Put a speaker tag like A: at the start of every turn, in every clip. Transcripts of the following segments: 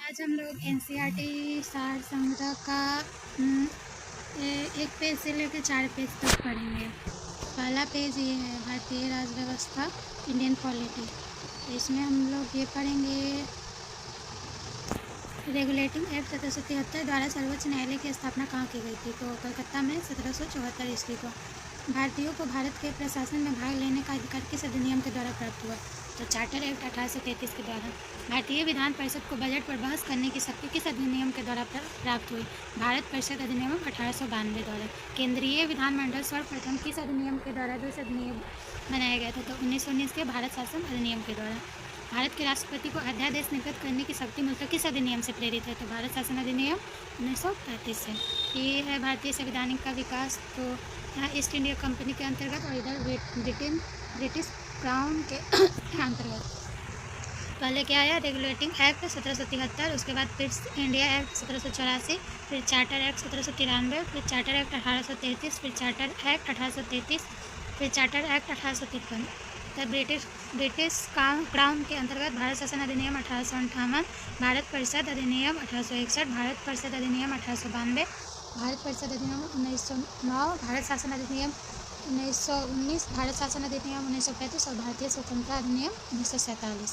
A: आज हम लोग एनसीईआरटी सार संग्रह का एक पेज से लेकर 4 पेज तक पढ़ेंगे। पहला पेज ये है भारतीय राज्य व्यवस्था, इंडियन पॉलिटी। इसमें हम लोग ये पढ़ेंगे रेगुलेटिंग एक्ट 1773 द्वारा सर्वोच्च न्यायालय की स्थापना कहाँ की गई थी? तो कलकत्ता में 1774 ईस्वी को। भारतीयों को भारत के प्रशासन में भाग लेने का अधिकार किस अधिनियम के द्वारा प्राप्त हुआ? तो चार्टर एक्ट 1833 के द्वारा। भारतीय विधान परिषद को बजट पर बहस करने की शक्ति किस अधिनियम के द्वारा प्राप्त हुई? भारत परिषद अधिनियम 1892 द्वारा। केंद्रीय विधानमंडल सर्वप्रथम किस अधिनियम के द्वारा दूसरा अधिनियम बनाया गया था? तो 1919 के भारत शासन अधिनियम के द्वारा। भारत के राष्ट्रपति को अध्यादेश निर्गत करने की शक्ति मूलतः किस अधिनियम से प्रेरित है? तो भारत शासन अधिनियम 1935 से। ये है भारतीय संवैधानिक का विकास। तो यहाँ ईस्ट इंडिया कंपनी के अंतर्गत और इधर ब्रिटिश क्राउन के अंतर्गत। पहले क्या आया? रेगुलेटिंग एक्ट 1773, उसके बाद फिर इंडिया एक्ट 1784, फिर चार्टर एक्ट 1793, फिर चार्टर एक्ट 1833, फिर चार्टर एक्ट 1833, फिर चार्टर एक्ट 1853। तब ब्रिटिश क्राउन के अंतर्गत भारत शासन अधिनियम 1858, भारत परिषद अधिनियम 1861, भारत परिषद अधिनियम 1892, भारत परिषद अधिनियम 1909, भारत शासन अधिनियम 1919, भारत शासन अधिनियम 1935 और भारतीय स्वतंत्रता अधिनियम 1947।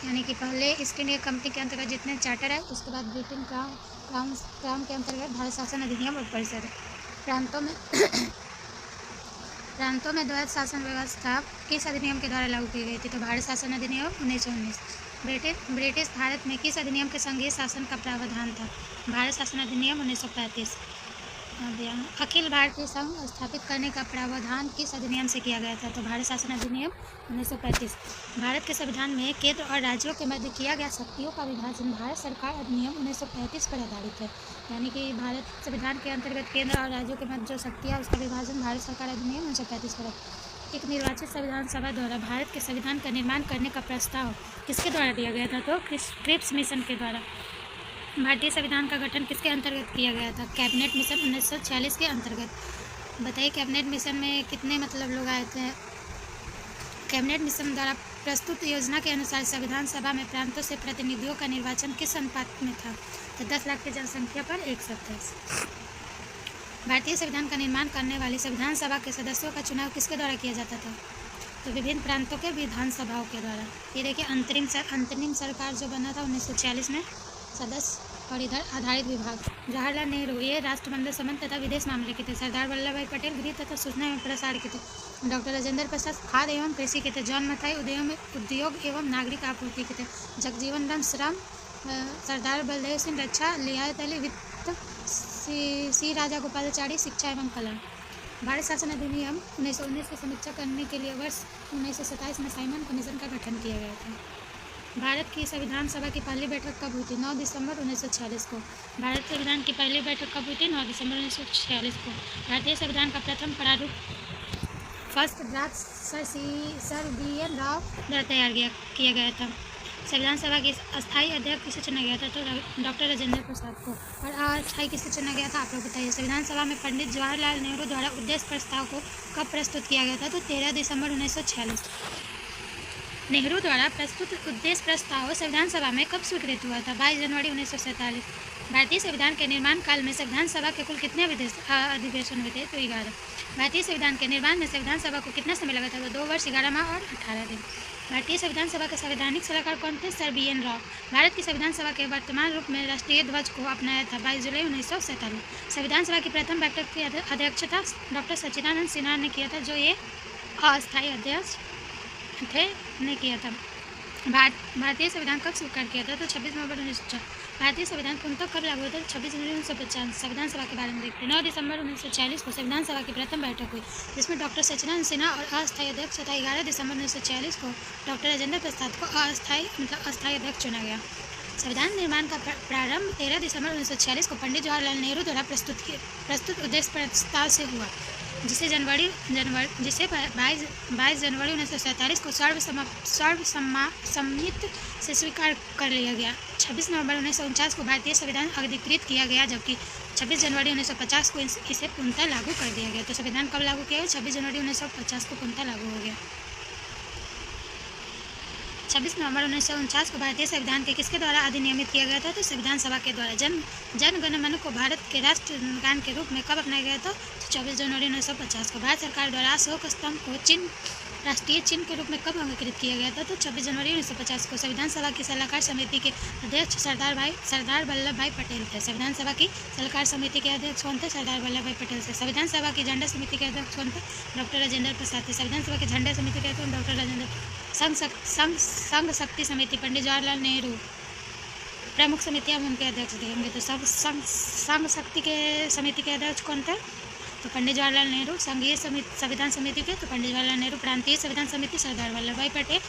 A: यानी कि पहले ईस्ट इंडिया कंपनी के अंतर्गत जितने चार्टर है, उसके बाद ब्रिटेन क्राउन के अंतर्गत भारत शासन अधिनियम और परिषद। प्रांतों में द्वैत शासन व्यवस्था किस अधिनियम के द्वारा लागू की गई थी? तो भारत शासन अधिनियम 1919। ब्रिटिश भारत में किस अधिनियम के संघीय शासन का प्रावधान था? भारत शासन अधिनियम 1935। अब यहाँ अखिल भारतीय संघ स्थापित करने का प्रावधान किस अधिनियम से किया गया था? तो भारत शासन अधिनियम 1935। भारत के संविधान में केंद्र और राज्यों के मध्य किया गया शक्तियों का विभाजन भारत सरकार अधिनियम 1935 पर आधारित है। यानी कि भारत संविधान के अंतर्गत केंद्र और राज्यों के मध्य जो शक्तियाँ, उसका विभाजन भारत सरकार अधिनियम 1935 पर है। एक निर्वाचित संविधान सभा द्वारा भारत के संविधान का निर्माण करने का प्रस्ताव किसके द्वारा दिया गया था? तो क्रिप्स मिशन के द्वारा। भारतीय संविधान का गठन किसके अंतर्गत किया गया था? कैबिनेट मिशन 1946 के अंतर्गत। बताइए कैबिनेट मिशन में कितने लोग आए थे? कैबिनेट मिशन द्वारा प्रस्तुत योजना के अनुसार संविधान सभा में प्रांतों से प्रतिनिधियों का निर्वाचन किस अनुपात में था? तो 10 लाख की जनसंख्या पर 127। भारतीय संविधान का निर्माण करने वाली संविधान सभा के सदस्यों का चुनाव किसके द्वारा किया जाता था? तो विभिन्न प्रांतों के विधानसभाओं के द्वारा। ये देखिए अंतरिम सरकार जो बना था 1946 में, सदस्य और इधर आधारित विभाग। जवाहरलाल नेहरू ये राष्ट्रमंडल संबंध तथा विदेश मामले के थे। सरदार वल्लभ भाई पटेल गृह तथा सूचना एवं प्रसार के थे। डॉक्टर राजेंद्र प्रसाद खाद्य एवं कृषि के थे। जॉन मथाई उद्योग एवं नागरिक आपूर्ति के थे। जगजीवन राम सरदार बलदेव सिंह रक्षा, लियाकत अली वित्त, सी राजा गोपालाचारी शिक्षा एवं कला। भारत शासन अधिनियम 1919 की समीक्षा करने के लिए वर्ष 1927 में साइमन कमीशन का गठन किया गया था। भारत की संविधान सभा की पहली बैठक कब हुई थी? 9 दिसंबर 1946 को। भारत संविधान की पहली बैठक कब हुई थी? 9 दिसंबर 1946 को। भारतीय संविधान का प्रथम प्रारूप first draft sir BN Rao द्वारा तैयार किया गया था। संविधान सभा के अस्थायी अध्यक्ष किसे चुना गया था? तो डॉक्टर राजेंद्र प्रसाद को। और अस्थायी किसे चुना गया था? आप लोग बताइए। संविधान सभा में पंडित जवाहरलाल नेहरू द्वारा उद्देश्य प्रस्ताव को कब प्रस्तुत किया गया था? तो 13 दिसंबर 1946। नेहरू द्वारा प्रस्तुत उद्देश्य प्रस्ताव संविधान सभा में कब स्वीकृत हुआ था? 22 जनवरी 1947। भारतीय संविधान के निर्माण काल में संविधान सभा के कुल कितने अधिवेशन हुए थे? तो 11। भारतीय संविधान के निर्माण में संविधान सभा को कितना समय लगा था? तो 2 वर्ष 11 माह और 18 दिन। भारतीय संविधान सभा के संवैधानिक सलाहकार कौन थे? Sir BN Rao. भारत की संविधान सभा के वर्तमान रूप में राष्ट्रीय ध्वज को अपनाया था 22 जुलाई 1947। संविधान सभा की प्रथम बैठक की अध्यक्षता डॉक्टर सच्चिदानंद सिन्हा ने किया था, जो ये अस्थायी अध्यक्ष थे, ने किया था। भारतीय संविधान कब स्वीकार किया था? तो 26 नवंबर 1950। भारतीय संविधान पूर्णतः कब लागू हुआ था? 26 जनवरी 1950। संविधान सभा के बारे में देखते हैं। 9 दिसंबर 1946 को संविधान सभा की प्रथम बैठक हुई, जिसमें डॉक्टर सच्चिदानंद सिन्हा और अस्थायी अध्यक्ष तथा 11 दिसंबर 1946 को डॉक्टर राजेंद्र प्रसाद को अस्थायी अध्यक्ष चुना गया। संविधान निर्माण का प्रारंभ 13 दिसंबर 1946 को पंडित जवाहरलाल नेहरू द्वारा प्रस्तुत उद्देश्य प्रस्ताव से हुआ, जिसे 22 जनवरी 1947 को सर्वसम्मति से स्वीकार कर लिया गया। 26 नवंबर 1949 को भारतीय संविधान अधिकृत किया गया, जबकि 26 जनवरी 1950 को इसे पूर्णतः लागू कर दिया गया। तो संविधान कब लागू किया गया? 26 जनवरी 1950 को पूर्णतः लागू हो गया। 26 नवंबर 1949 को भारतीय संविधान के किसके द्वारा अधिनियमित किया गया था? तो संविधान सभा के द्वारा। जन गण मन को भारत के राष्ट्रगान के रूप में कब अपनाया गया था? तो 24 जनवरी 1950 को। भारत सरकार द्वारा अशोक स्तंभ को राष्ट्रीय चिन्ह के रूप में कब अंगीकृत किया गया था? तो 26 जनवरी 1950 को। संविधान सभा की सलाहकार समिति के अध्यक्ष सरदार वल्लभ भाई पटेल थे। संविधान सभा की सलाहकार समिति के अध्यक्ष कौन थे? सरदार वल्लभ भाई पटेल थे। संविधान सभा की झंडा समिति के अध्यक्ष कौन थे? डॉक्टर राजेंद्र प्रसाद थे। संविधान सभा के झंडा समिति के अध्यक्ष डॉक्टर राजेंद्र। संघ शक्ति समिति पंडित जवाहरलाल नेहरू प्रमुख समितियां उनके अध्यक्ष थे होंगे। तो संघ शक्ति के समिति के अध्यक्ष कौन थे? तो पंडित जवाहरलाल नेहरू। संघीय संविधान समिति के तो पंडित जवाहरलाल नेहरू। प्रांतीय संविधान समिति सरदार वल्लभ भाई पटेल।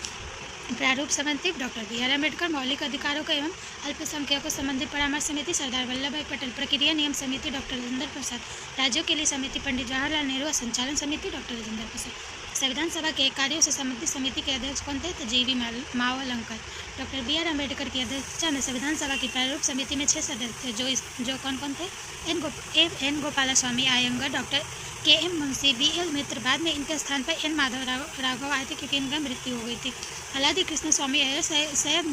A: प्रारूप समिति डॉक्टर बी.आर. अम्बेडकर। मौलिक अधिकारों को एवं अल्पसंख्यकों संबंधी परामर्श समिति सरदार वल्लभ भाई पटेल। प्रक्रिया नियम समिति डॉक्टर राजेंद्र प्रसाद। राज्यों के लिए समिति पंडित जवाहरलाल नेहरू। संचालन समिति डॉक्टर राजेंद्र प्रसाद। संविधान सभा के कार्यों से संबंधित समिति के अध्यक्ष कौन थे? तो G V. Mavalankar. Doctor B R. Ambedkar की अध्यक्षता में संविधान सभा की प्रारूप समिति में 6 सदस्य थे, जो कौन कौन थे? N Gopalaswami Ayyangar, doctor K M. Munshi, B L. Mitra. बाद में इनके स्थान पर एन माधव राघव आए थे क्योंकि इनका मृत्यु हो गई थी। अलादी कृष्ण स्वामी अय्यर, सैयद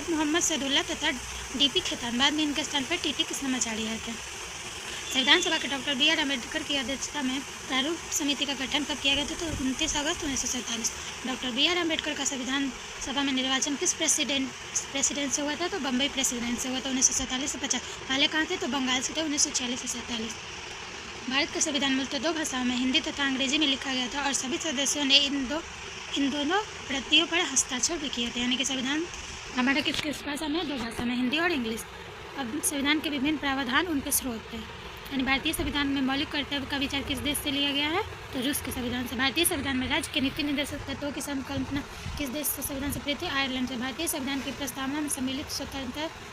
A: मोहम्मद सदुल्ला तथा डी.पी. खेतान। बाद में इनके स्थान पर टी.टी. कृष्णमाचारी आए थे। संविधान सभा के डॉक्टर बी.आर. अम्बेडकर की अध्यक्षता में प्रारूप समिति का गठन कब किया गया था? तो 29 अगस्त 1947। Doctor B R. अम्बेडकर का संविधान सभा में निर्वाचन किस प्रेसिडेंट से हुआ था? तो बम्बई प्रेसिडेंट से हुआ था 1947 से 50। पहले कहाँ थे? तो बंगाल से थे 1946 से 47। भारत का संविधान मूलतः 2 भाषाओं में हिंदी तथा अंग्रेजी में लिखा गया था और सभी सदस्यों ने इन दोनों प्रतियों पर हस्ताक्षर भी किए थे। यानी कि संविधान हमारा किस भाषा में? 2 भाषा में, हिंदी और इंग्लिश। अब संविधान के विभिन्न प्रावधान, उनके स्रोत थे। यानी भारतीय संविधान में मौलिक कर्तव्य का विचार किस देश से लिया गया है? तो रूस के संविधान से। भारतीय संविधान में राज्य के नीति निर्देशक तत्वों की संकल्पना किस देश से संविधान से प्रेरित? आयरलैंड से। भारतीय संविधान की प्रस्तावना में सम्मिलित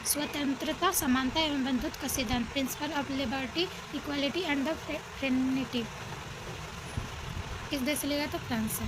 A: स्वतंत्रता, समानता एवं बंधुत्व का सिद्धांत, principle of liberty, equality and the fraternity, किस देश से लिया गया? तो फ्रांस से।